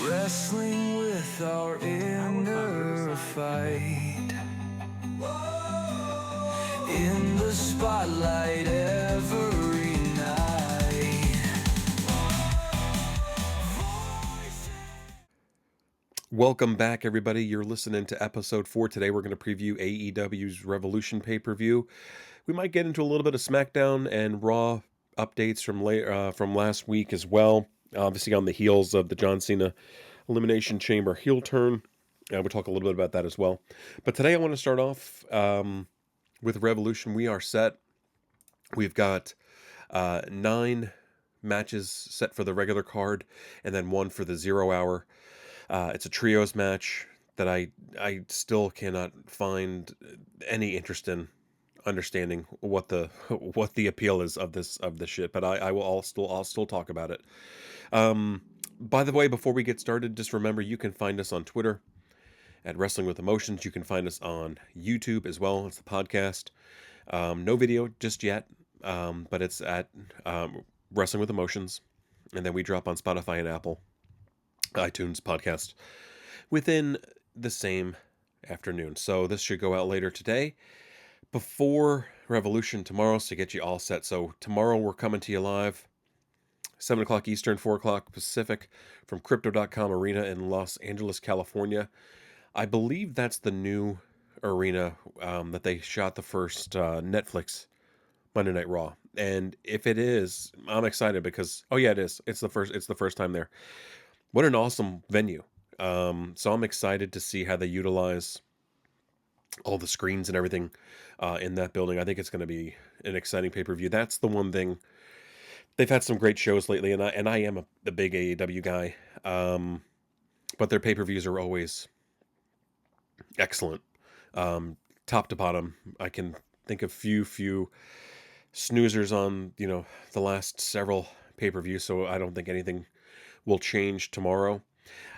Wrestling with our inner fight. In the spotlight every night. Welcome back, everybody. You're listening to episode 4. Today we're going to preview AEW's Revolution pay-per-view. We might get into a little bit of SmackDown and Raw updates from last week as well. Obviously on the heels of the John Cena Elimination Chamber heel turn. We'll talk a little bit about that as well. But today I want to start off with Revolution. We are set. We've got 9 matches set for the regular card and then 1 for the 0 hour. It's a trios match that I still cannot find any interest in understanding what the appeal is of this shit. But I'll still talk about it. By the way, before we get started, just remember you can find us on Twitter at Wrestling with Emotions. You can find us on YouTube as well. It's the podcast. No video just yet, but it's at Wrestling with Emotions, and then we drop on Spotify and Apple iTunes podcast within the same afternoon. So this should go out later today before Revolution tomorrow, so to get you all set. So tomorrow we're coming to you live 7 o'clock Eastern, 4 o'clock Pacific from Crypto.com Arena in Los Angeles, California. I believe that's the new arena that they shot the first Netflix Monday Night Raw. And if it is, I'm excited because, oh yeah, it is. It's the first time there. What an awesome venue. So I'm excited to see how they utilize all the screens and everything in that building. I think it's going to be an exciting pay-per-view. That's the one thing. They've had some great shows lately, and I am a big AEW guy. But their pay-per-views are always excellent. Top to bottom, I can think of few snoozers on, the last several pay-per-views, so I don't think anything will change tomorrow.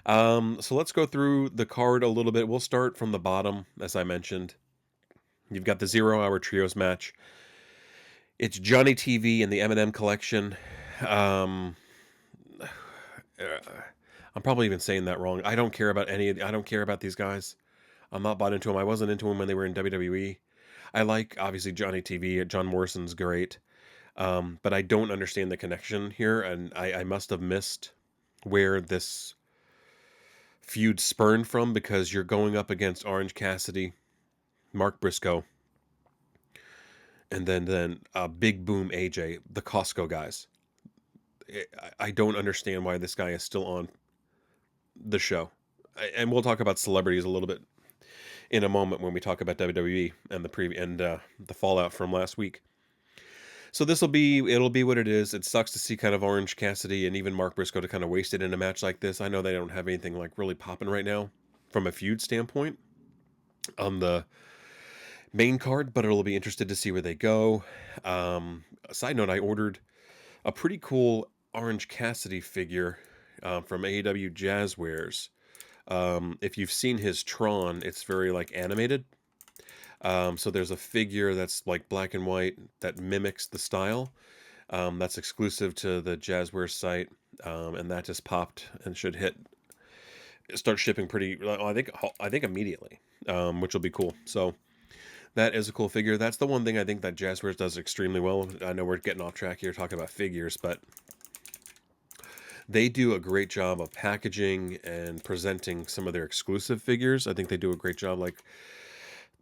So let's go through the card a little bit. We'll start from the bottom, as I mentioned. You've got the 0 hour trios match. It's Johnny TV and the M&M collection. I'm probably even saying that wrong. I don't care about I don't care about these guys. I'm not bought into them. I wasn't into them when they were in WWE. I like, obviously, Johnny TV. John Morrison's great. But I don't understand the connection here, and I must have missed where this feud spurned from, because you're going up against Orange Cassidy, Mark Briscoe, and then Big Boom AJ, the Costco guys. I don't understand why this guy is still on the show. And we'll talk about celebrities a little bit in a moment when we talk about WWE and the fallout from last week. So it'll be what it is. It sucks to see kind of Orange Cassidy and even Mark Briscoe to kind of waste it in a match like this. I know they don't have anything like really popping right now from a feud standpoint on the main card, but it'll be interested to see where they go. Side note, I ordered a pretty cool Orange Cassidy figure from AEW Jazzwares. If you've seen his Tron, it's very like animated. So there's a figure that's like black and white that mimics the style. That's exclusive to the Jazzwares site, and that just popped and should start shipping pretty. I think immediately, which will be cool. So that is a cool figure. That's the one thing I think that Jazzwares does extremely well. I know we're getting off track here talking about figures, but they do a great job of packaging and presenting some of their exclusive figures. I think they do a great job, like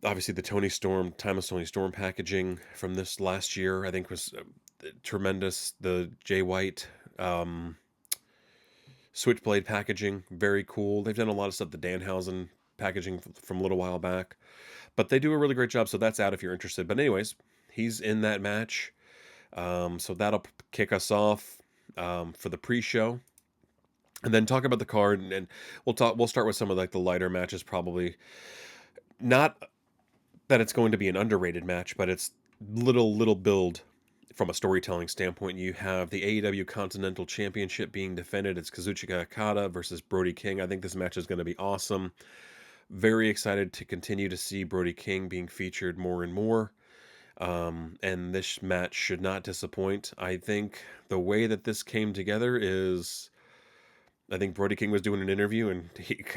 obviously the Timeless Tony Storm packaging from this last year, I think was tremendous. The Jay White Switchblade packaging, very cool. They've done a lot of stuff, the Danhausen packaging from a little while back. But they do a really great job, so that's out if you're interested. But anyways, he's in that match. So that'll kick us off for the pre-show. And then talk about the card, and we'll start with some of like the lighter matches, probably. Not that it's going to be an underrated match, but it's little build from a storytelling standpoint. You have the AEW Continental Championship being defended. It's Kazuchika Okada versus Brody King. I think this match is going to be awesome. Very excited to continue to see Brody King being featured more and more. And this match should not disappoint. I think the way that this came together is I think Brody King was doing an interview, and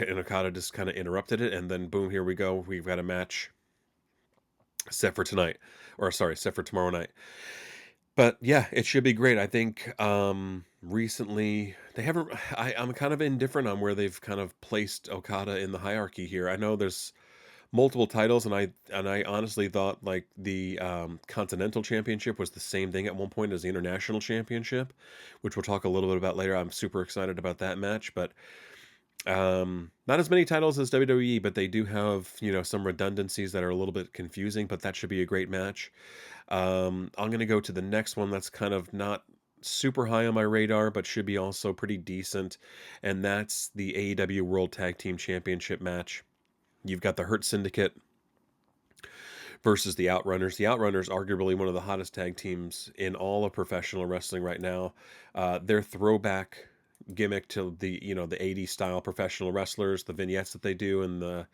and Okada just kind of interrupted it, and then boom, here we go. We've got a match set for tonight, or sorry, set for tomorrow night. But yeah, it should be great. I think recently they haven't. I'm kind of indifferent on where they've kind of placed Okada in the hierarchy here. I know there's multiple titles, and I honestly thought like the Continental Championship was the same thing at one point as the International Championship, which we'll talk a little bit about later. I'm super excited about that match, but not as many titles as WWE, but they do have, some redundancies that are a little bit confusing, but that should be a great match. I'm going to go to the next one that's kind of not super high on my radar, but should be also pretty decent, and that's the AEW World Tag Team Championship match. You've got the Hurt Syndicate versus the Outrunners. The Outrunners, arguably one of the hottest tag teams in all of professional wrestling right now. Their throwback gimmick to the 80s style professional wrestlers, the vignettes that they do, and the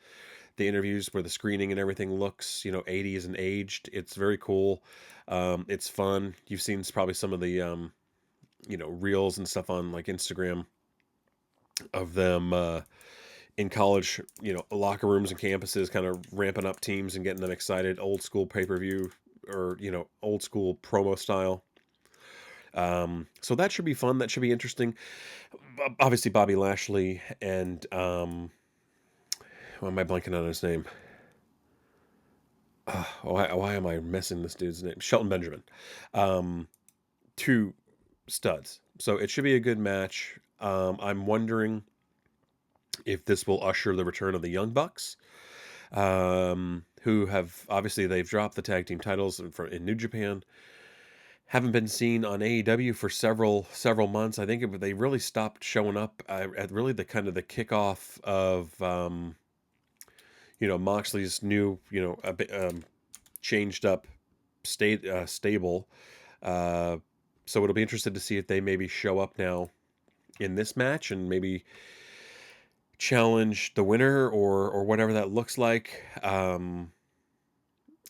interviews where the screening and everything looks 80s and aged. It's very cool. It's fun. You've seen probably some of the reels and stuff on like Instagram of them in college, locker rooms and campuses, kind of ramping up teams and getting them excited. Old school pay-per-view, or old school promo style. So that should be fun. That should be interesting. Obviously, Bobby Lashley and why am I blanking on his name? Why am I missing this dude's name? Shelton Benjamin. Two studs. So it should be a good match. I'm wondering if this will usher the return of the Young Bucks, who have obviously they've dropped the tag team titles in New Japan, haven't been seen on AEW for several months. I think they really stopped showing up at really the kind of the kickoff of Moxley's new a bit, changed up stable. So it'll be interested to see if they maybe show up now in this match and maybe challenge the winner or whatever that looks like.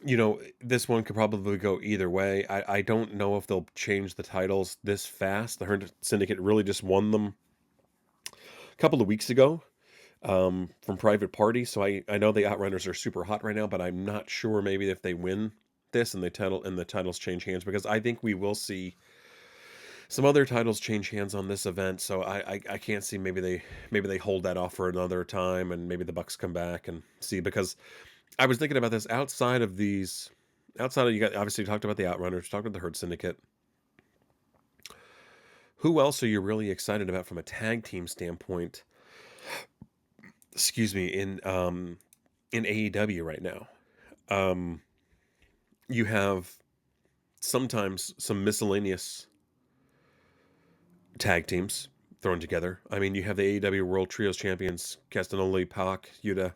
This one could probably go either way. I don't know if they'll change the titles this fast. The Hurt Syndicate really just won them a couple of weeks ago from Private Party. So I know the Outrunners are super hot right now, but I'm not sure maybe if they win this and the titles change hands, because I think we will see some other titles change hands on this event. So I can't see, maybe they hold that off for another time, and maybe the Bucks come back and see, because I was thinking about this outside of you got, obviously, you talked about the Outrunners, talked about the Herd Syndicate. Who else are you really excited about from a tag team standpoint? Excuse me, in AEW right now. You have sometimes some miscellaneous tag teams thrown together. I mean, you have the AEW World Trios Champions, Castagnoli, Pac, Yuta.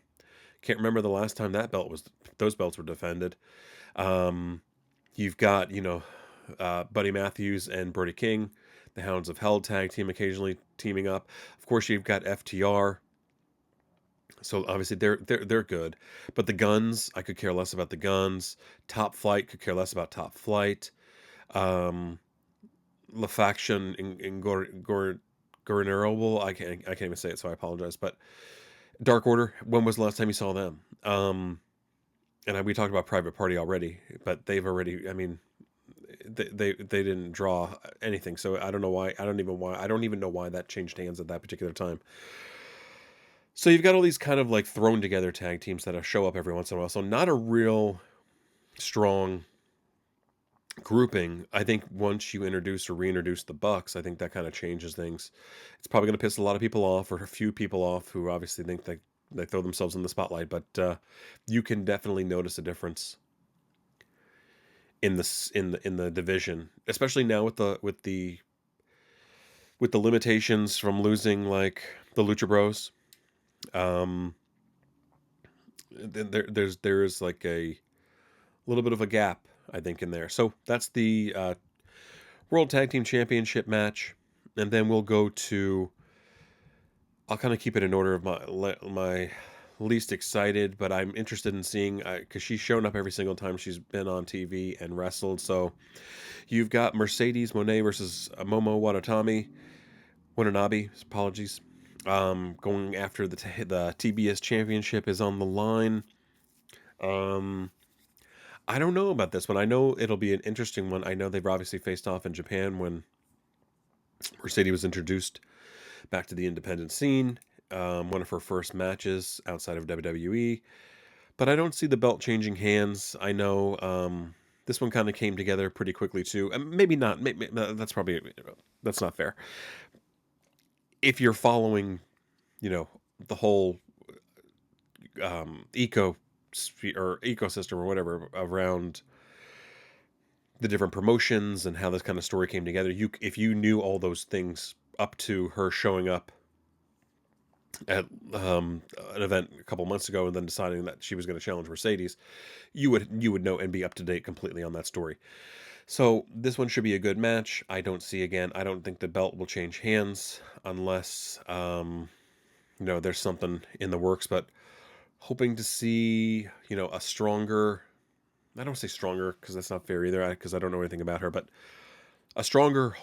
Can't remember the last time those belts were defended. You've got Buddy Matthews and Brody King, the Hounds of Hell tag team, occasionally teaming up. Of course, you've got FTR. So obviously they're good, but the Guns, I could care less about the Guns. Top Flight, could care less about Top Flight. La Faction in Gornerable, I can't even say it, so I apologize. But Dark Order, when was the last time you saw them? And we talked about Private Party already, but they've already, I mean, they didn't draw anything, so I don't know why. I don't even know why that changed hands at that particular time. So you've got all these kind of like thrown together tag teams that show up every once in a while. So not a real strong grouping. I think once you introduce or reintroduce the Bucks, I think that kind of changes things. It's probably going to piss a lot of people off, or a few people off, who obviously think that they throw themselves in the spotlight. But you can definitely notice a difference in the division, especially now with the limitations from losing like the Lucha Bros. There's like a little bit of a gap, I think, in there. So that's the World Tag Team Championship match, and then we'll go to. I'll kind of keep it in order of my least excited, but I'm interested in seeing, because she's shown up every single time she's been on TV and wrestled. So you've got Mercedes Moné versus Momo Watatami. Watanabe, apologies. Going after the TBS championship is on the line. Um, I don't know about this one. I know it'll be an interesting one. I know they've obviously faced off in Japan when Mercedes was introduced back to the independent scene. One of her first matches outside of WWE. But I don't see the belt changing hands. I know this one kind of came together pretty quickly too. And maybe not. That's probably that's not fair. If you're following, the whole ecosystem or whatever around the different promotions and how this kind of story came together, if you knew all those things up to her showing up at an event a couple months ago and then deciding that she was going to challenge Mercedes, you would know and be up to date completely on that story. So this one should be a good match. I don't see again. I don't think the belt will change hands unless there's something in the works. But hoping to see a stronger. I don't say stronger because that's not fair either. Because I don't know anything about her, but a stronger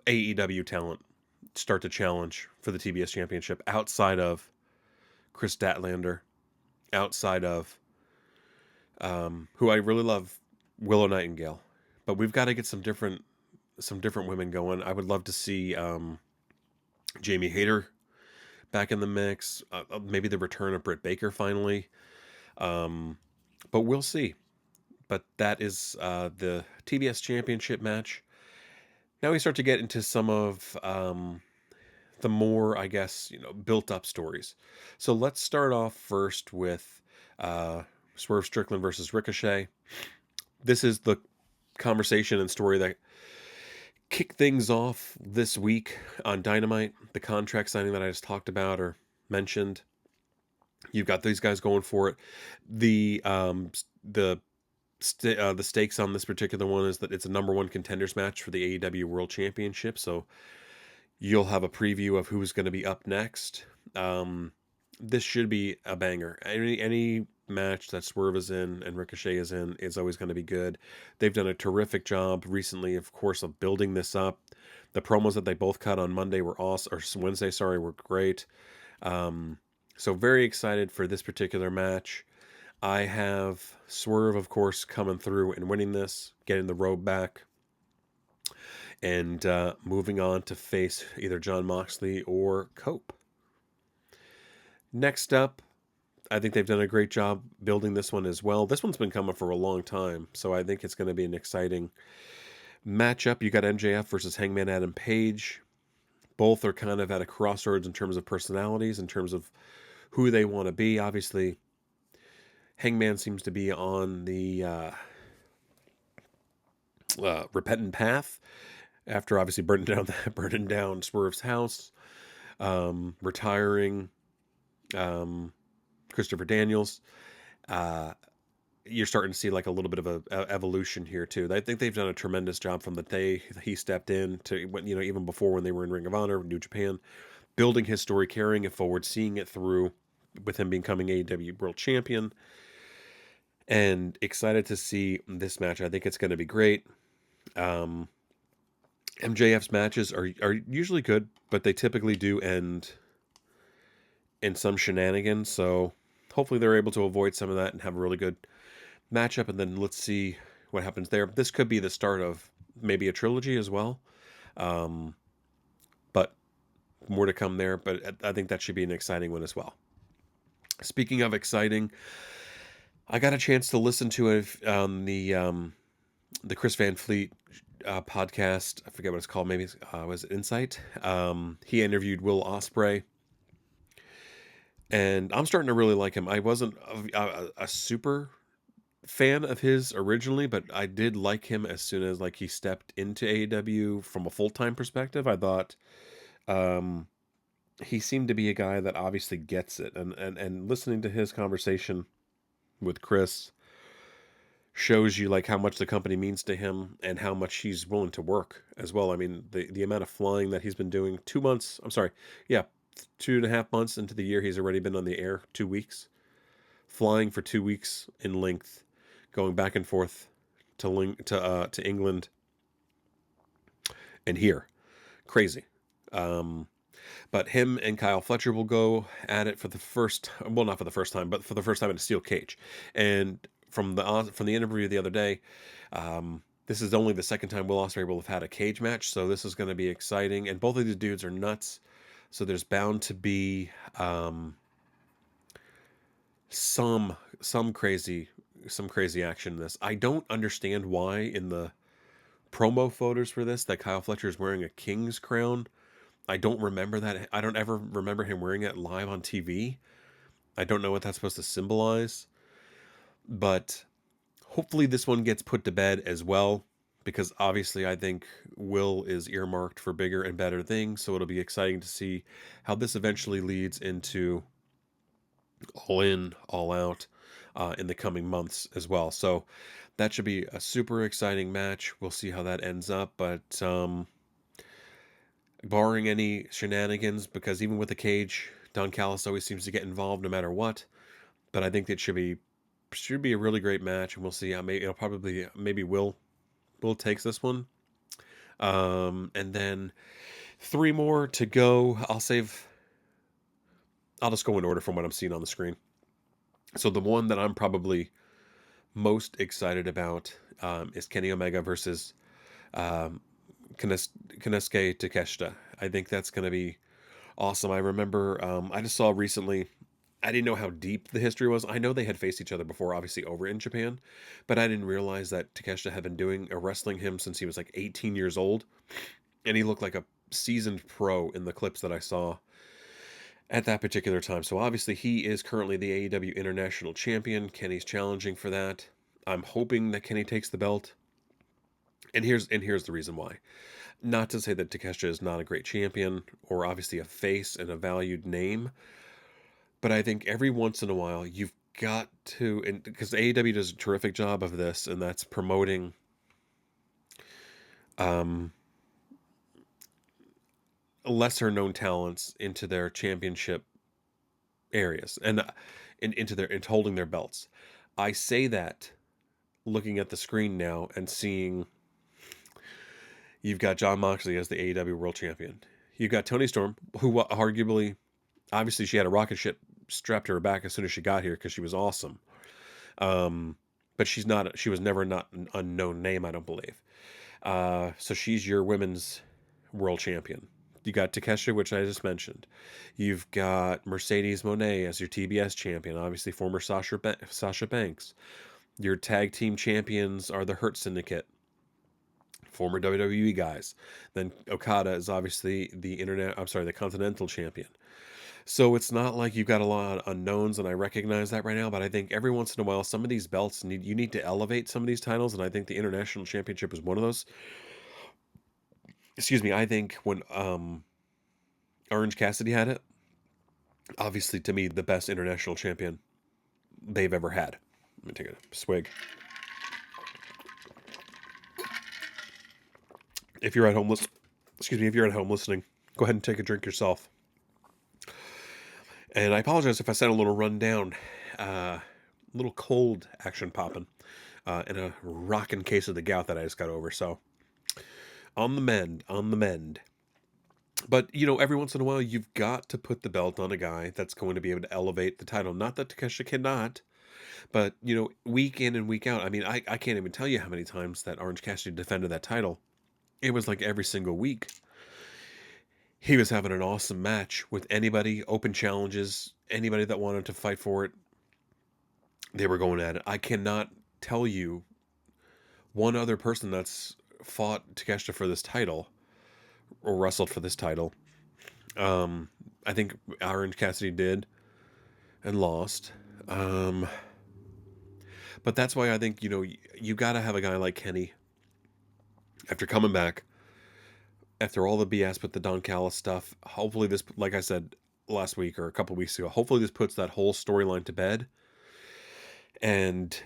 AEW talent start to challenge for the TBS championship outside of Chris Statlander, outside of who I really love, Willow Nightingale. But we've got to get some different women going. I would love to see Jamie Hayter back in the mix. Maybe the return of Britt Baker finally. But we'll see. But that is the TBS Championship match. Now we start to get into some of the more, I guess, built up stories. So let's start off first with Swerve Strickland versus Ricochet. This is the conversation and story that kicked things off this week on Dynamite. The contract signing that I just talked about or mentioned. You've got these guys going for it. The stakes on this particular one is that it's a number one contenders match for the AEW World Championship. So you'll have a preview of who's going to be up next. This should be a banger. Any match that Swerve is in and Ricochet is in is always going to be good. They've done a terrific job recently, of course, of building this up. The promos that they both cut on Monday were awesome, or Wednesday, sorry, were great. So very excited for this particular match. I have Swerve, of course, coming through and winning this, getting the robe back, and moving on to face either Jon Moxley or Cope. Next up, I think they've done a great job building this one as well. This one's been coming for a long time, so I think it's going to be an exciting matchup. You got MJF versus Hangman Adam Page. Both are kind of at a crossroads in terms of personalities, in terms of who they want to be. Obviously, Hangman seems to be on the repentant path after obviously burning down Swerve's house, retiring Christopher Daniels. You're starting to see like a little bit of a evolution here too. I think they've done a tremendous job from the day he stepped in to when, even before when they were in Ring of Honor, New Japan, building his story, carrying it forward, seeing it through with him becoming AEW World Champion. And excited to see this match. I think it's going to be great. MJF's matches are usually good, but they typically do end in some shenanigans. So hopefully they're able to avoid some of that and have a really good matchup. And then let's see what happens there. This could be the start of maybe a trilogy as well. But more to come there. But I think that should be an exciting one as well. Speaking of exciting, I got a chance to listen to it on the Chris Van Fleet podcast. I forget what it's called. Maybe was it Insight? He interviewed Will Ospreay, and I'm starting to really like him. I wasn't a super fan of his originally, but I did like him as soon as he stepped into AEW from a full-time perspective. I thought he seemed to be a guy that obviously gets it, and listening to his conversation with Chris shows you how much the company means to him and how much he's willing to work as well. I mean, the amount of flying that he's been doing, 2.5 months into the year, he's already been on the air 2 weeks, flying for 2 weeks in length, going back and forth to England and here. Crazy. But him and Kyle Fletcher will go at it for the first, well, not for the first time, but for the first time in a steel cage. And from the interview the other day, this is only the second time Will Ospreay will have had a cage match, so this is going to be exciting. And both of these dudes are nuts, so there's bound to be some some crazy some crazy action in this. I don't understand why in the promo photos for this that Kyle Fletcher is wearing a king's crown. I don't remember that. I don't ever remember him wearing it live on TV. I don't know what that's supposed to symbolize, but hopefully this one gets put to bed as well, because obviously I think Will is earmarked for bigger and better things, so it'll be exciting to see how this eventually leads into All In, All Out in the coming months as well. So that should be a super exciting match. We'll see how that ends up, but barring any shenanigans, because even with the cage, Don Callis always seems to get involved no matter what. But I think it should be a really great match, and we'll see how maybe Will takes this one. And then 3 more to go. I'll just go in order from what I'm seeing on the screen. So the one that I'm probably most excited about is Kenny Omega versus Konosuke Takeshita. I think that's going to be awesome. I remember I just saw recently. I didn't know how deep the history was. I know they had faced each other before, obviously over in Japan, but I didn't realize that Takeshita had been wrestling him since he was like 18 years old, and he looked like a seasoned pro in the clips that I saw at that particular time. So obviously he is currently the AEW International Champion. Kenny's challenging for that. I'm hoping that Kenny takes the belt. And here's the reason why. Not to say that Takeshita is not a great champion or obviously a face and a valued name, but I think every once in a while you've got to, and because AEW does a terrific job of this, and that's promoting lesser known talents into their championship areas and into holding their belts. I say that looking at the screen now and seeing you've got Jon Moxley as the AEW World Champion. You've got Toni Storm, who arguably, obviously, she had a rocket ship strapped to her back as soon as she got here because she was awesome. But she's not. She was never not an unknown name, I don't believe. So she's your women's world champion. You got Takeshita, which I just mentioned. You've got Mercedes Moné as your TBS champion, obviously former Sasha Banks. Your tag team champions are the Hurt Syndicate, former WWE guys. Then Okada is obviously the Continental Champion. So it's not like you've got a lot of unknowns, and I recognize that right now, but I think every once in a while, some of these belts you need to elevate some of these titles, and I think the International Championship is one of those. Excuse me, I think when Orange Cassidy had it, obviously to me, the best international champion they've ever had. Let me take a swig. If you're at home listening, go ahead and take a drink yourself. And I apologize if I sound a little run down. A little cold action popping. And a rocking case of the gout that I just got over. So, on the mend. But, every once in a while, you've got to put the belt on a guy that's going to be able to elevate the title. Not that Takeshita cannot, but, week in and week out. I mean, I can't even tell you how many times that Orange Cassidy defended that title. It was like every single week. He was having an awesome match with anybody, open challenges, anybody that wanted to fight for it. They were going at it. I cannot tell you one other person that's fought Takeshita for this title or wrestled for this title. I think Orange Cassidy did and lost. But that's why I think, you got to have a guy like Kenny after coming back, after all the BS with the Don Callis stuff. Hopefully this, like I said last week or a couple weeks ago, hopefully this puts that whole storyline to bed. And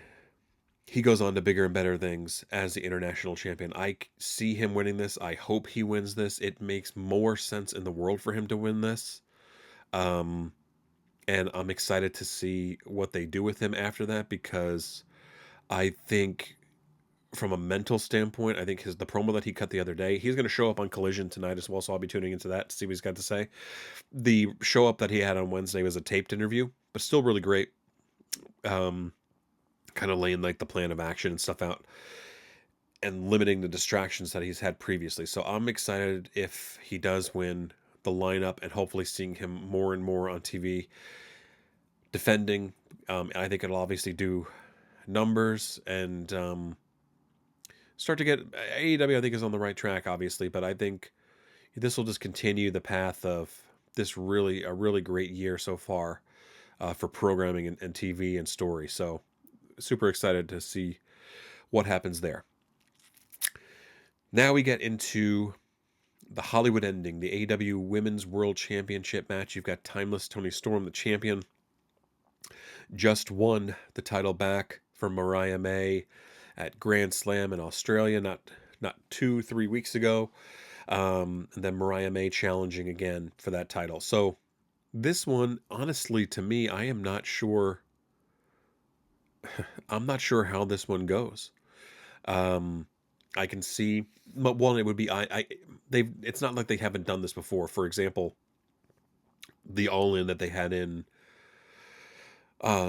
he goes on to bigger and better things as the international champion. I see him winning this. I hope he wins this. It makes more sense in the world for him to win this. And I'm excited to see what they do with him after that, because I think from a mental standpoint, I think the promo that he cut the other day, he's going to show up on Collision tonight as well, so I'll be tuning into that to see what he's got to say. The show up that he had on Wednesday was a taped interview, but still really great. Kind of laying like the plan of action and stuff out and limiting the distractions that he's had previously. So I'm excited if he does win the lineup and hopefully seeing him more and more on TV defending. I think it'll obviously do numbers and start to get AEW. I think is on the right track, obviously, but I think this will just continue the path of this a really great year so far for programming and TV and story. So super excited to see what happens there. Now we get into the Hollywood ending, the AEW Women's World Championship match. You've got Timeless Tony Storm, the champion, just won the title back from Mariah May at Grand Slam in Australia, not 2-3 weeks ago. And then Mariah May challenging again for that title. So this one, honestly, to me, I am not sure. I'm not sure how this one goes. I can see, but one, it would be they've. It's not like they haven't done this before. For example, the All In that they had in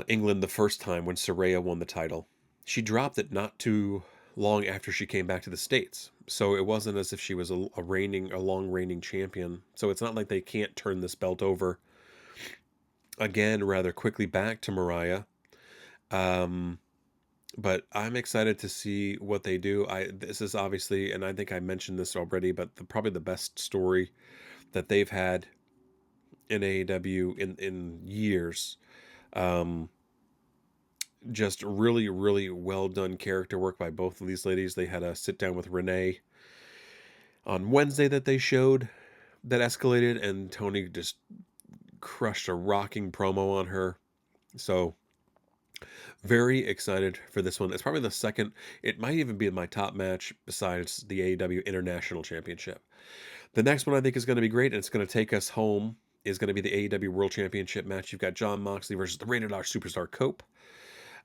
England the first time when Saraya won the title, she dropped it not too long after she came back to the States. So it wasn't as if she was a long reigning champion. So it's not like they can't turn this belt over again rather quickly back to Mariah. But I'm excited to see what they do. This is obviously, and I think I mentioned this already, but probably the best story that they've had in AEW in years. Just really, really well done character work by both of these ladies. They had a sit down with Renee on Wednesday that they showed that escalated, and Tony just crushed a rocking promo on her. So very excited for this one. It's probably the second. It might even be my top match besides the AEW International Championship. The next one I think is going to be great, and it's going to take us home, is going to be the AEW World Championship match. You've got Jon Moxley versus the Rated R Superstar Cope.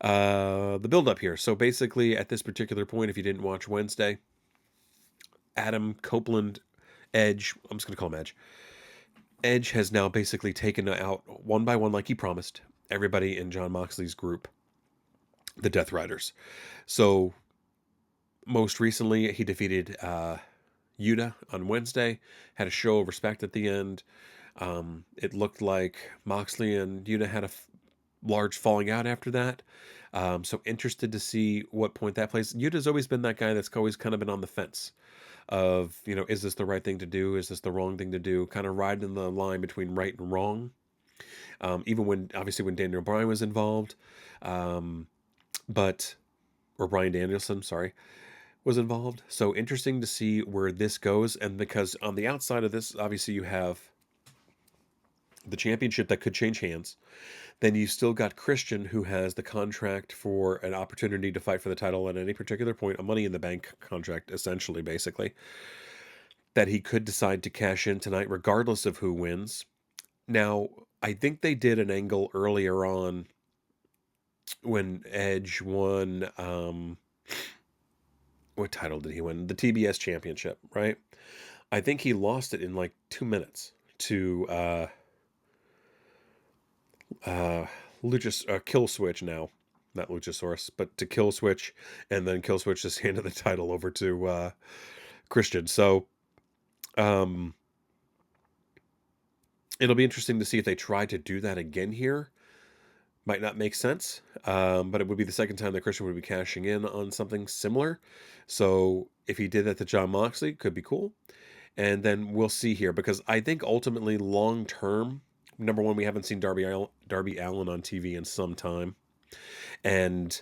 The build up here. So basically, at this particular point, if you didn't watch Wednesday, Adam Copeland, Edge, I'm just going to call him Edge. Edge has now basically taken out one by one, like he promised, everybody in Jon Moxley's group, the Death Riders. So most recently, he defeated Yuta on Wednesday, had a show of respect at the end. It looked like Moxley and Yuta had a large falling out after that. So interested to see what point that plays. Yuta's always been that guy that's always kind of been on the fence of, is this the right thing to do? Is this the wrong thing to do? Kind of riding the line between right and wrong. Even when Daniel Bryan was involved, or Bryan Danielson, sorry, was involved. So interesting to see where this goes. And because on the outside of this, obviously you have the championship that could change hands. Then you still got Christian, who has the contract for an opportunity to fight for the title at any particular point, a Money in the Bank contract, essentially, basically, that he could decide to cash in tonight, regardless of who wins. Now, I think they did an angle earlier on when Edge won. What title did he win? The TBS Championship, right? I think he lost it in like 2 minutes to Kill Switch now, not Luchasaurus, but to Kill Switch, and then Kill Switch just handed the title over to Christian. So it'll be interesting to see if they try to do that again here. Might not make sense, but it would be the second time that Christian would be cashing in on something similar. So if he did that to Jon Moxley, could be cool. And then we'll see here, because I think ultimately long term, number one, we haven't seen Darby Allin on TV in some time. And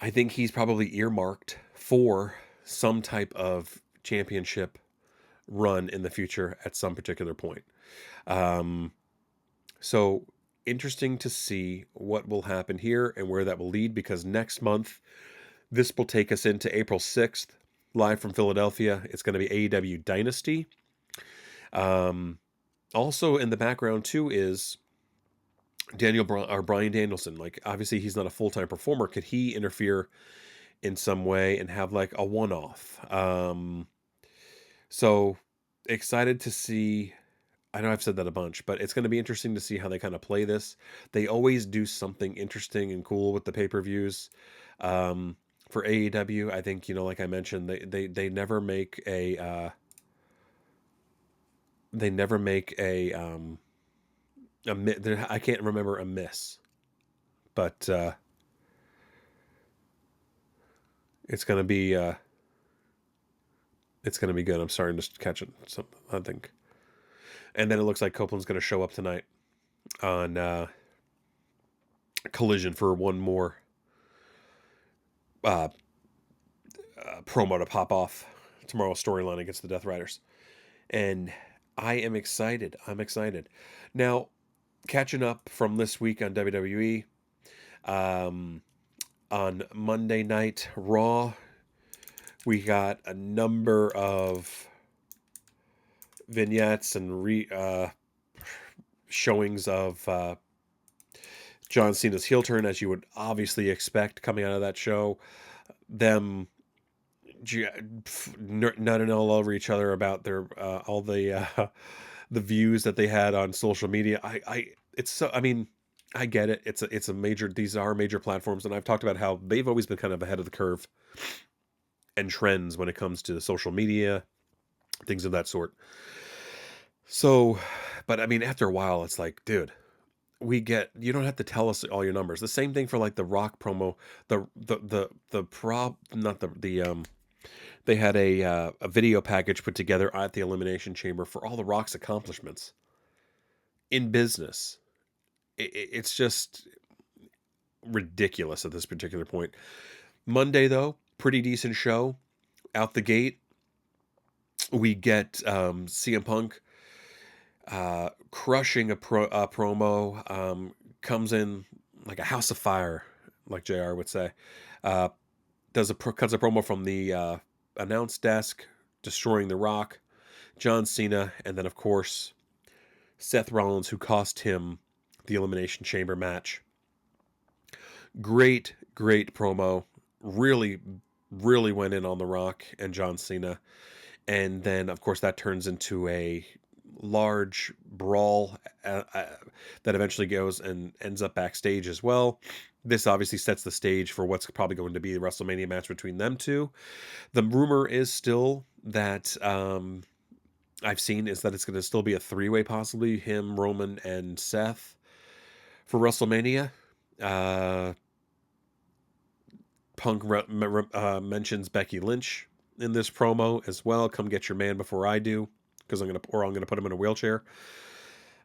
I think he's probably earmarked for some type of championship run in the future at some particular point. So interesting to see what will happen here and where that will lead, because next month, this will take us into April 6th, live from Philadelphia. It's going to be AEW Dynasty. Also in the background too is Bryan Danielson. Like, obviously he's not a full-time performer. Could he interfere in some way and have like a one-off. So excited to see. I know I've said that a bunch, but it's going to be interesting to see how they kind of play this. They always do something interesting and cool with the pay-per-views. Um, for AEW, I think, like I mentioned, they never make I can't remember a miss, but it's gonna be good. I'm starting to catch it. I think, and then it looks like Copeland's gonna show up tonight on Collision for one more uh, promo to pop off tomorrow's storyline against the Death Riders, and I am excited. I'm excited. Now, catching up from this week on WWE. Um, on Monday Night Raw, we got a number of vignettes and showings of John Cena's heel turn, as you would obviously expect coming out of that show. Them nutting all over each other about their all the views that they had on social media. It's so. I mean, I get it. It's a major. These are major platforms, and I've talked about how they've always been kind of ahead of the curve and trends when it comes to social media, things of that sort. So, but I mean, after a while, it's like, dude, you don't have to tell us all your numbers. The same thing for like the Rock promo, not the they had a video package put together at the Elimination Chamber for all the Rock's accomplishments in business. It's just ridiculous at this particular point. Monday, though, pretty decent show. Out the gate, we get CM Punk crushing a promo. Comes in like a house of fire, like JR would say. Uh, cuts a promo from the announce desk, destroying The Rock, John Cena, and then, of course, Seth Rollins, who cost him the Elimination Chamber match. Great promo. Really, really went in on The Rock and John Cena. And then, of course, that turns into a large brawl that eventually goes and ends up backstage as well. This obviously sets the stage for what's probably going to be the WrestleMania match between them two. The rumor is still that I've seen is that it's going to still be a three-way, possibly him, Roman, and Seth for WrestleMania. Punk mentions Becky Lynch in this promo as well. Come get your man before I do, because I'm gonna put him in a wheelchair.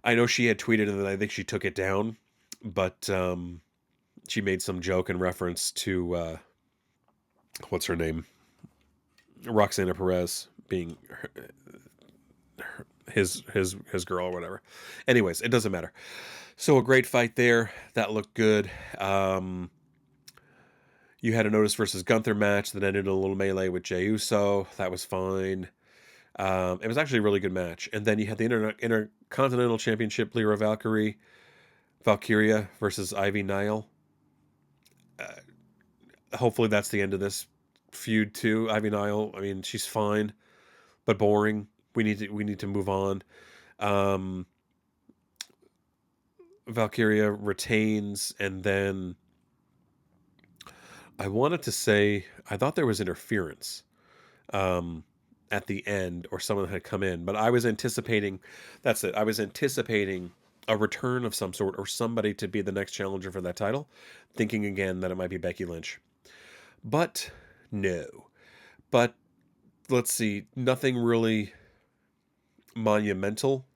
I know she had tweeted and I think she took it down, but she made some joke in reference to what's her name, Roxana Perez being his girl or whatever. Anyways, it doesn't matter. So a great fight there. That looked good. You had a Otis versus Gunther match that ended in a little melee with Jey Uso. That was fine. It was actually a really good match. And then you had the Intercontinental Championship, Lyra Valkyria versus Ivy Nile. Hopefully that's the end of this feud too. Ivy Nile, I mean, she's fine, but boring. We need to move on. Valkyria retains, and then I wanted to say I thought there was interference at the end, or someone had come in, but I was anticipating. That's it. I was anticipating a return of some sort, or somebody to be the next challenger for that title, thinking again that it might be Becky Lynch, but no. But let's see, nothing really monumental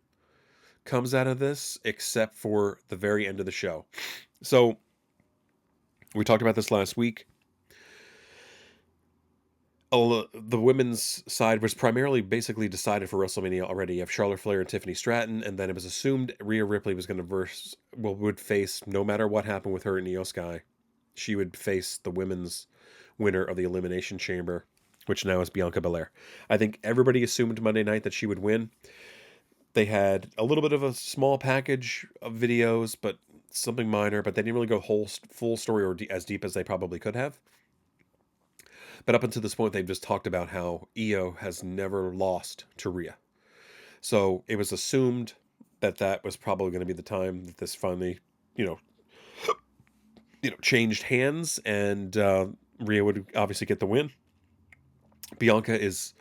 comes out of this except for the very end of the show. So we talked about this last week. The women's side was primarily basically decided for WrestleMania already. You have Charlotte Flair and Tiffany Stratton, and then it was assumed Rhea Ripley was going to would face, no matter what happened with her and Io Sky, she would face the women's winner of the Elimination Chamber, which now is Bianca Belair. I think everybody assumed Monday night that she would win. They had a little bit of a small package of videos, but something minor, but they didn't really go full story or as deep as they probably could have. But up until this point, they've just talked about how Io has never lost to Rhea. So it was assumed that that was probably going to be the time that this finally, you know, changed hands, and Rhea would obviously get the win. Bianca is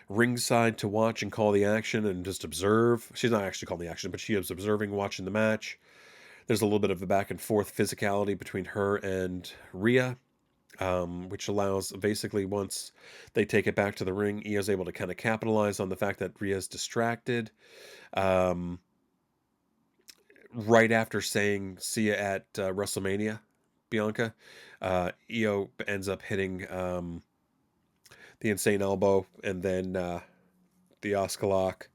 ringside to watch and call the action and just observe. She's not actually calling the action, but she is observing, watching the match. There's a little bit of a back and forth physicality between her and Rhea, which allows basically once they take it back to the ring, Io's able to kind of capitalize on the fact that Rhea's distracted. Um, right after saying "see ya at WrestleMania," Bianca, Io ends up hitting the insane elbow and then the Oscar lock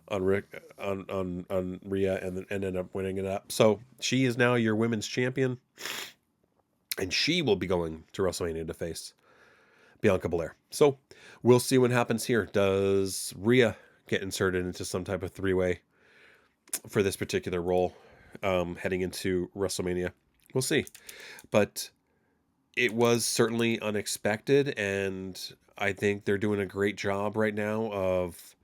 on Rick on Rhea and ended up winning it up. So she is now your women's champion, and she will be going to WrestleMania to face Bianca Belair. So we'll see what happens here. Does Rhea get inserted into some type of three-way for this particular role heading into WrestleMania? We'll see. But it was certainly unexpected, and I think they're doing a great job right now of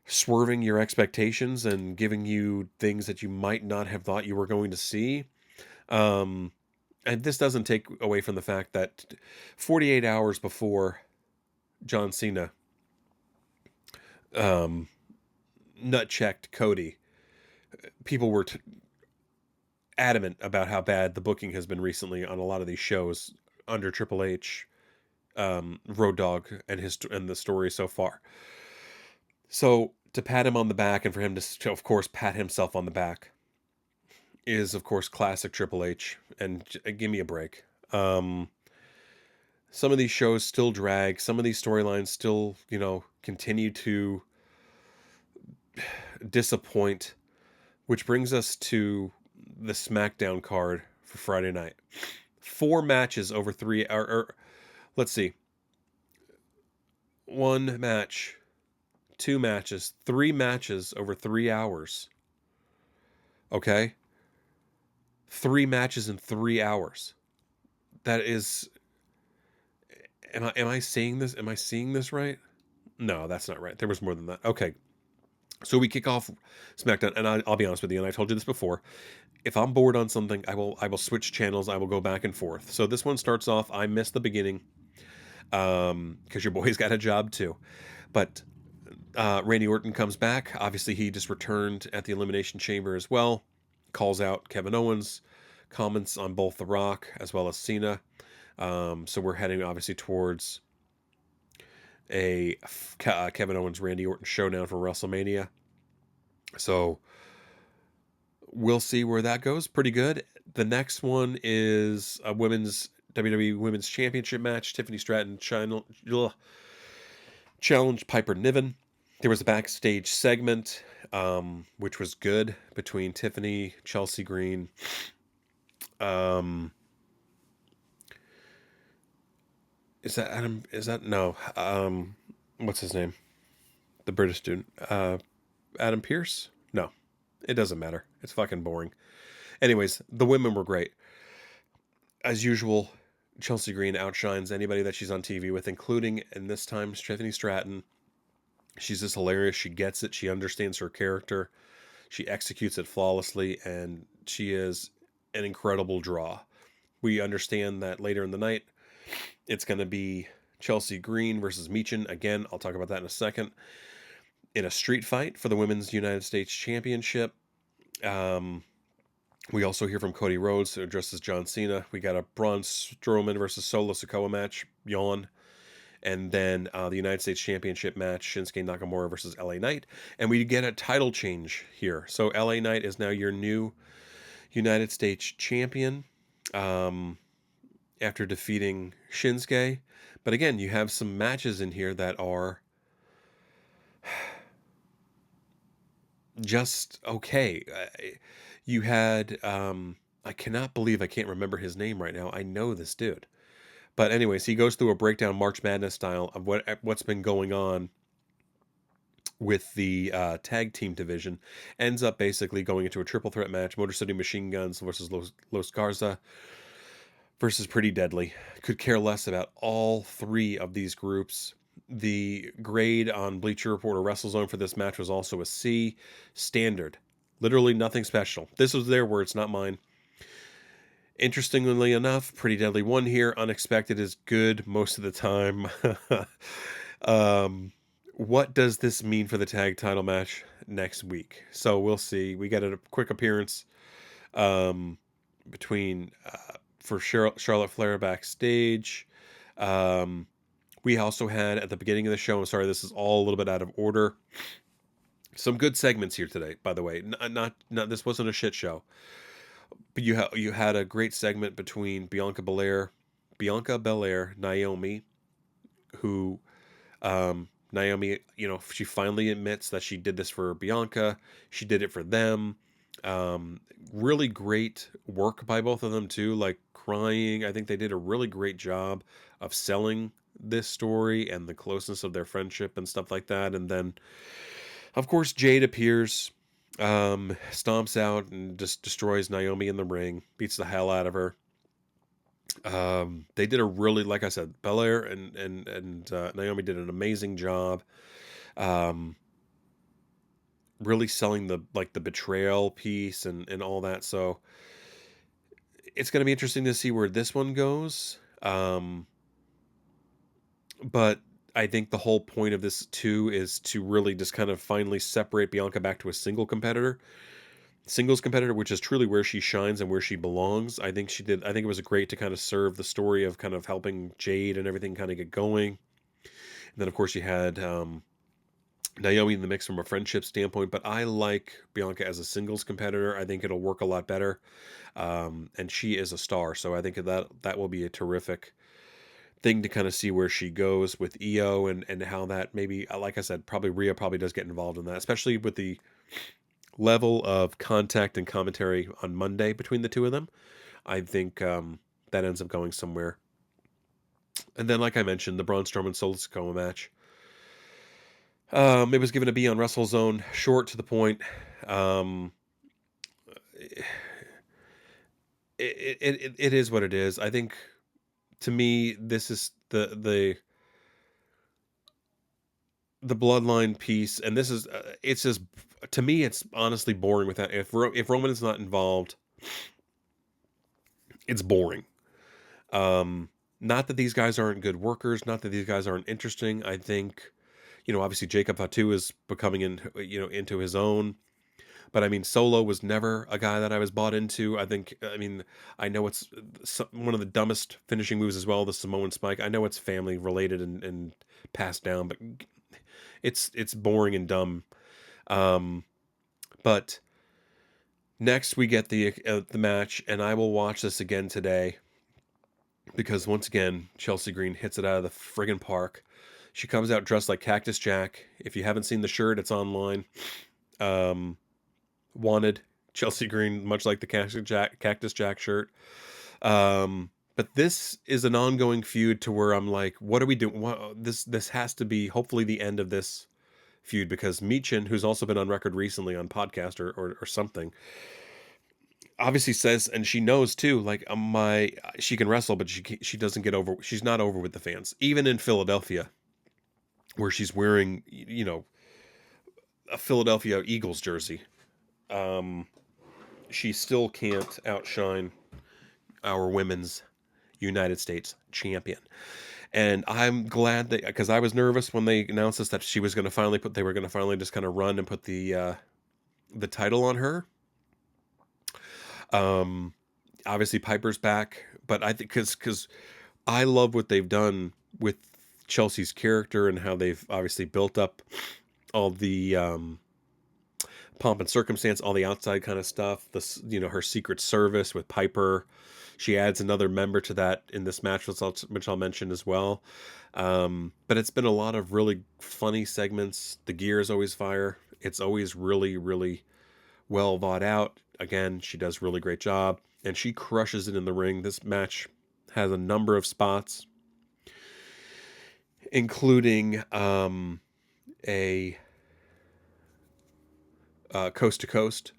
swerving your expectations and giving you things that you might not have thought you were going to see. Um, and this doesn't take away from the fact that 48 hours before John Cena um, nut checked Cody, people were adamant about how bad the booking has been recently on a lot of these shows under Triple H, Road Dogg, and the story so far. So to pat him on the back and for him to of course pat himself on the back is of course classic Triple H, and give me a break. Some of these shows still drag. Some of these storylines still, continue to disappoint, which brings us to the SmackDown card for Friday night. 4 matches over 3 or let's see. 1 match, 2 matches, 3 matches over 3 hours. Okay? 3 matches in 3 hours. That is, am I seeing this? Am I seeing this right? No, that's not right. There was more than that. Okay. So we kick off SmackDown, and I'll be honest with you, and I told you this before. If I'm bored on something, I will switch channels. I will go back and forth. So this one starts off. I missed the beginning, because your boy's got a job too. But Randy Orton comes back. Obviously, he just returned at the Elimination Chamber as well. Calls out Kevin Owens. Comments on both The Rock as well as Cena. So we're heading obviously towards a Kevin Owens Randy Orton showdown for WrestleMania. So we'll see where that goes. Pretty good. The next one is a women's WWE Women's Championship match. Tiffany Stratton challenged Piper Niven. There was a backstage segment, which was good, between Tiffany, Chelsea Green, is that Adam? Is that no? What's his name? The British dude. Adam Pierce? No, it doesn't matter. It's fucking boring. Anyways, the women were great. As usual, Chelsea Green outshines anybody that she's on TV with, including, and this time, Tiffany Stratton. She's just hilarious. She gets it. She understands her character. She executes it flawlessly, and she is an incredible draw. We understand that later in the night, it's going to be Chelsea Green versus Michin. Again, I'll talk about that in a second. In a street fight for the Women's United States Championship. We also hear from Cody Rhodes, who addresses John Cena. We got a Braun Strowman versus Solo Sikoa match, yawn. And then the United States Championship match, Shinsuke Nakamura versus LA Knight. And we get a title change here. So LA Knight is now your new United States Champion after defeating Shinsuke. But again, you have some matches in here that are just okay. You had, I cannot believe I can't remember his name right now. I know this dude. But anyways, he goes through a breakdown March Madness style of what's been going on with the tag team division. Ends up basically going into a triple threat match. Motor City Machine Guns versus Los Garza. versus Pretty Deadly. Could care less about all three of these groups. The grade on Bleacher Report or WrestleZone for this match was also a C, standard. Literally nothing special. This was their words, not mine. Interestingly enough, Pretty Deadly won here. Unexpected is good most of the time. um, what does this mean for the tag title match next week? So we'll see. We got a quick appearance um, between for Charlotte Flair backstage. Um, we also had at the beginning of the show. I'm sorry, this is all a little bit out of order. Some good segments here today, by the way. Not this wasn't a shit show. But you had a great segment between Bianca Belair, Naomi, who Naomi, she finally admits that she did this for Bianca. She did it for them. Really great work by both of them too, like crying. I think they did a really great job of selling this story and the closeness of their friendship and stuff like that. And then of course Jade appears, stomps out and just destroys Naomi in the ring, beats the hell out of her. They did a really, like I said, Belair and Naomi did an amazing job. Um, really selling the betrayal piece and all that. So it's going to be interesting to see where this one goes. But I think the whole point of this too is to really just kind of finally separate Bianca back to a singles competitor, which is truly where she shines and where she belongs. I think she did. I think it was great to kind of serve the story of kind of helping Jade and everything kind of get going. And then of course you had Naomi in the mix from a friendship standpoint, but I like Bianca as a singles competitor. I think it'll work a lot better. And she is a star, so I think that will be a terrific thing to kind of see where she goes with EO and how that maybe, like I said, probably Rhea probably does get involved in that, especially with the level of contact and commentary on Monday between the two of them. I think that ends up going somewhere. And then, like I mentioned, the Braun Strowman Solo Sikoa match. It was given a B on WrestleZone, short to the point. Um, it is what it is. I think to me, this is the bloodline piece, and this is it's just to me, it's honestly boring without if Roman is not involved, it's boring. Um, Not that these guys aren't good workers, not that these guys aren't interesting. I think, obviously Jacob Fatu is becoming into his own. But I mean, Solo was never a guy that I was bought into. I mean, I know it's one of the dumbest finishing moves as well, the Samoan Spike. I know it's family related and passed down, but it's boring and dumb. Um, but next we get the match, and I will watch this again today because once again, Chelsea Green hits it out of the friggin' park. She comes out dressed like Cactus Jack. If you haven't seen the shirt, it's online. Wanted Chelsea Green, much like the Cactus Jack shirt. But this is an ongoing feud to where I'm like, what are we doing? This has to be hopefully the end of this feud, because Michin, who's also been on record recently on podcast or something, obviously says, and she knows too, like she can wrestle, but she doesn't get over. She's not over with the fans, even in Philadelphia, where she's wearing a Philadelphia Eagles jersey. She still can't outshine our women's United States champion. And I'm glad that, because I was nervous when they announced this, that they were going to finally just kind of run and put the title on her. Obviously Piper's back, but I think because I love what they've done with Chelsea's character and how they've obviously built up all the pomp and circumstance, all the outside kind of stuff. Her secret service with Piper. She adds another member to that in this match, which I'll mention as well. But it's been a lot of really funny segments. The gear is always fire. It's always really, really well thought out. Again, she does a really great job, and she crushes it in the ring. This match has a number of spots, including a coast to coast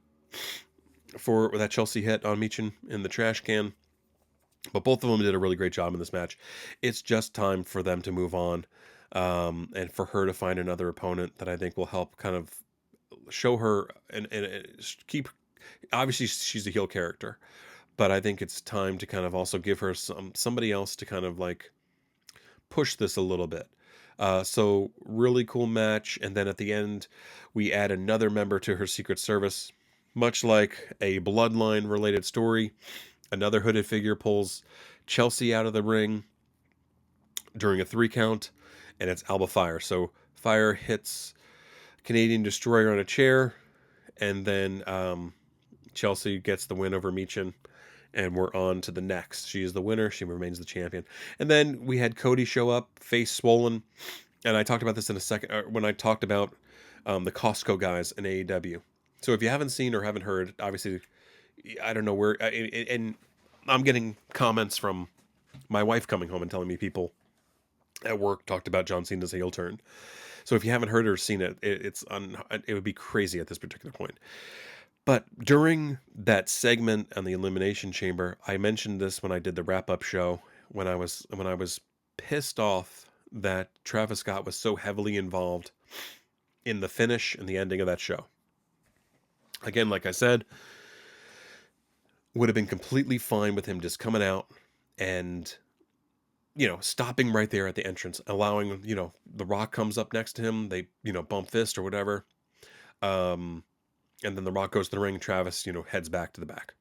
for that Chelsea hit on Michin in the trash can. But both of them did a really great job in this match. It's just time for them to move on, and for her to find another opponent that I think will help kind of show her and keep. Obviously, she's a heel character, but I think it's time to kind of also give her somebody else to kind of like push this a little bit. So really cool match, and then at the end, we add another member to her Secret Service, much like a Bloodline related story. Another hooded figure pulls Chelsea out of the ring during a 3 count, and it's Alba Fire. So Fire hits Canadian Destroyer on a chair, and then Chelsea gets the win over Meechin, and we're on to the next. She is the winner. She remains the champion. And then we had Cody show up, face swollen, and I talked about this in a second when I talked about the Costco guys in AEW. So if you haven't seen or haven't heard, obviously, I don't know where, and I'm getting comments from my wife coming home and telling me people at work talked about John Cena's heel turn. So if you haven't heard or seen it, it would be crazy at this particular point. But during that segment on the Elimination Chamber, I mentioned this when I did the wrap up show when I was pissed off that Travis Scott was so heavily involved in the finish and the ending of that show. Again, like I said, would have been completely fine with him just coming out and stopping right there at the entrance, allowing, The Rock comes up next to him, they, bump fist or whatever. And then The Rock goes to the ring, Travis, heads back to the back.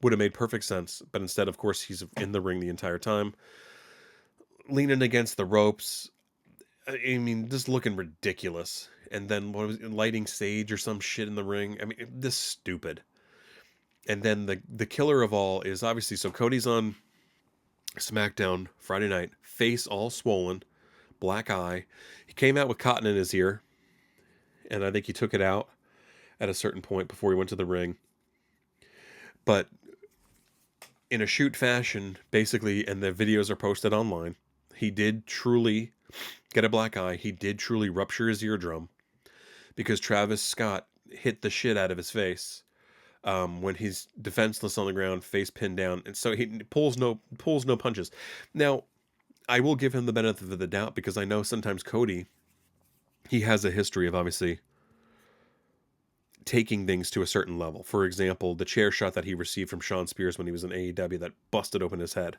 Would have made perfect sense, but instead, of course, he's in the ring the entire time, leaning against the ropes. I mean, just looking ridiculous. And then what was it, lighting sage or some shit in the ring? I mean, this stupid. And then the killer of all is obviously, so Cody's on SmackDown Friday night, face all swollen, black eye. He came out with cotton in his ear, and I think he took it out at a certain point before he went to the ring. But in a shoot fashion, basically, and the videos are posted online, he did truly get a black eye. He did truly rupture his eardrum because Travis Scott hit the shit out of his face when he's defenseless on the ground, face pinned down, and so he pulls no punches. Now, I will give him the benefit of the doubt because I know sometimes Cody, he has a history of obviously taking things to a certain level. For example, the chair shot that he received from Shawn Spears when he was in AEW that busted open his head,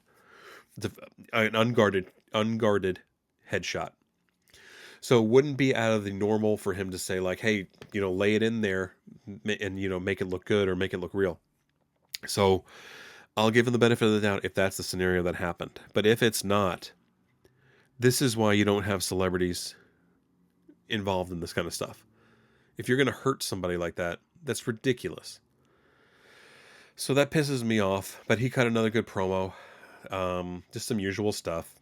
an unguarded headshot. So it wouldn't be out of the normal for him to say like, hey, lay it in there and, make it look good or make it look real. So I'll give him the benefit of the doubt if that's the scenario that happened. But if it's not, this is why you don't have celebrities involved in this kind of stuff. If you're going to hurt somebody like that, that's ridiculous. So that pisses me off, but he cut another good promo. Just some usual stuff.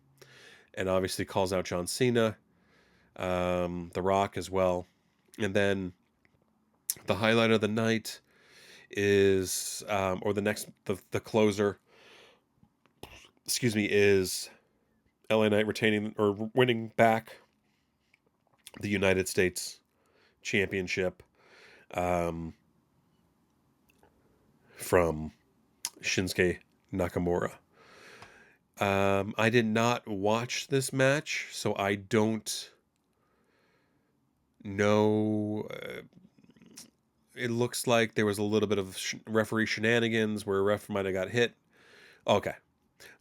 And obviously calls out John Cena, The Rock as well. And then the highlight of the night is, or the closer, is LA Knight retaining or winning back the United States Championship from Shinsuke Nakamura. I did not watch this match, so I don't know. It looks like there was a little bit of referee shenanigans where a ref might have got hit. Okay.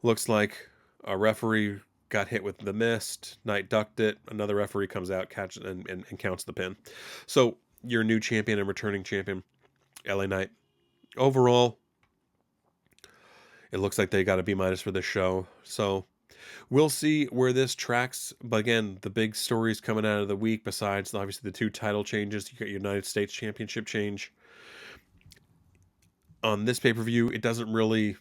Looks like a referee got hit with the mist. Knight ducked it. Another referee comes out, catches and counts the pin. So your new champion and returning champion, LA Knight. Overall, it looks like they got a B- for this show. So we'll see where this tracks. But again, the big stories coming out of the week, besides obviously the 2 title changes, you got your United States Championship change. On this pay-per-view, it doesn't really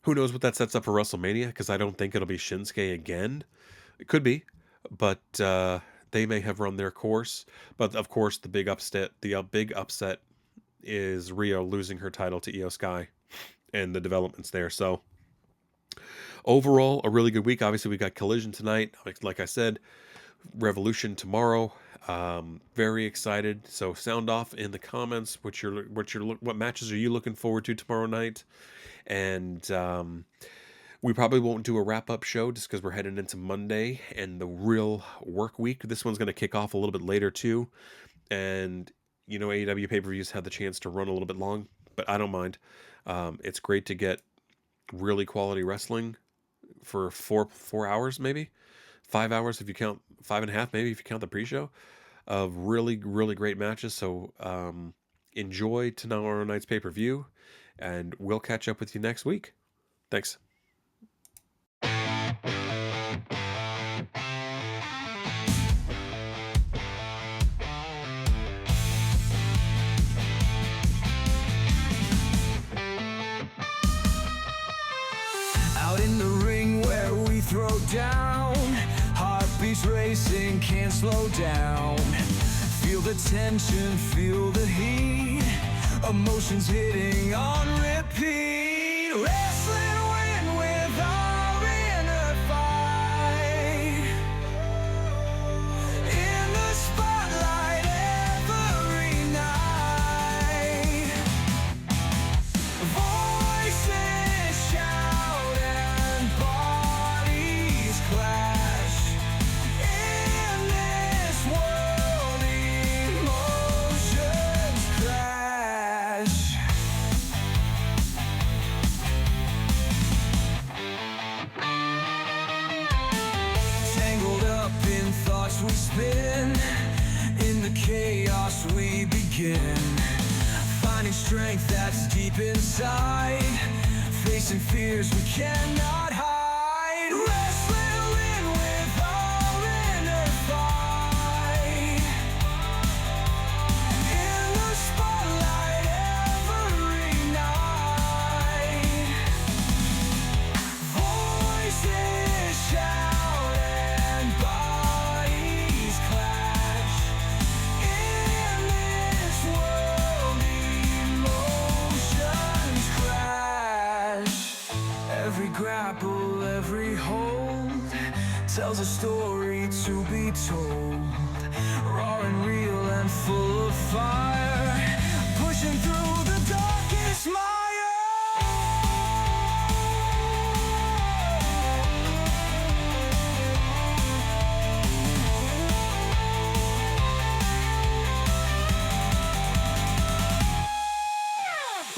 who knows what that sets up for WrestleMania, because I don't think it'll be Shinsuke again. It could be, but they may have run their course. But of course, the big upset is Rio losing her title to Io Sky and the developments there. So overall, a really good week. Obviously, we got Collision tonight. Like I said, Revolution tomorrow. Very excited. So sound off in the comments what matches are you looking forward to tomorrow night, and we probably won't do a wrap up show just because we're heading into Monday and the real work week. This one's going to kick off a little bit later too, and AEW pay per views had the chance to run a little bit long, but I don't mind. It's great to get really quality wrestling for 4 hours, maybe 5 hours if you count 5.5, maybe if you count the pre-show, of really really great matches. So enjoy tomorrow night's pay-per-view, and we'll catch up with you next week. Thanks. Out in the ring where we throw down, heartbeats racing, can't slow down. Feel the tension, feel the heat, emotions hitting on repeat. Wrestling win with our inner fight. In the spotlight every night. Voices shout and bodies clash. In this world emotions crash. Tangled up in thoughts we spin, in the chaos we begin. Finding strength that's deep inside, facing fears we cannot hide. Wrestling win with our inner fight. In the spotlight every night. Voices shout and bodies clash. In this world emotions crash. Every grapple, every hold tells a story to be told. Raw and real and full of fire, pushing through the darkest mire.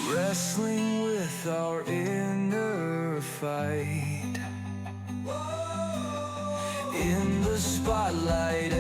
Wrestling with our inner fight. In the spotlight